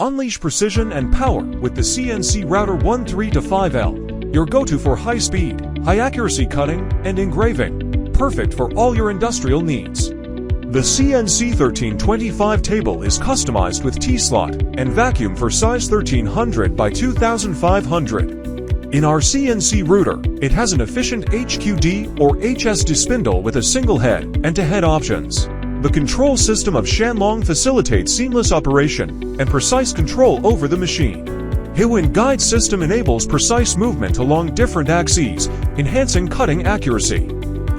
Unleash precision and power with the CNC Router 13-5L, your go-to for high-speed, high-accuracy cutting and engraving, perfect for all your industrial needs. The CNC 1325 table is customized with T-slot and vacuum for size 1300 by 2500. In our CNC router, it has an efficient HQD or HSD spindle with a single head and to-head options. The control system of Shanlong facilitates seamless operation and precise control over the machine. Hiwin guide system enables precise movement along different axes, enhancing cutting accuracy.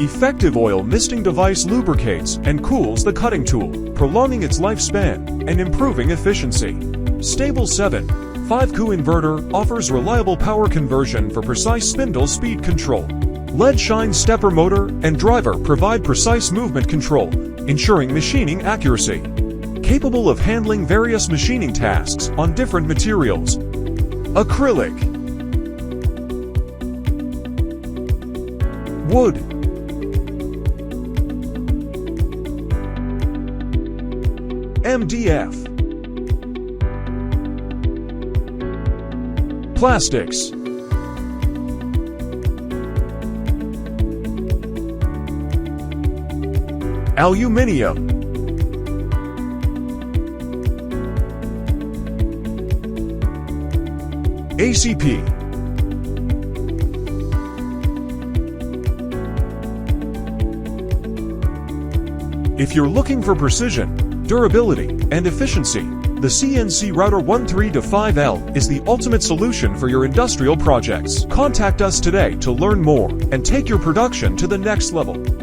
Effective oil misting device lubricates and cools the cutting tool, prolonging its lifespan and improving efficiency. Stable 7.5Q inverter offers reliable power conversion for precise spindle speed control. LED shine stepper motor and driver provide precise movement control, ensuring machining accuracy. Capable of handling various machining tasks on different materials. Acrylic, wood, MDF, plastics, aluminium, ACP, If you're looking for precision, durability, and efficiency, the CNC Router 13-5L is the ultimate solution for your industrial projects. Contact us today to learn more and take your production to the next level.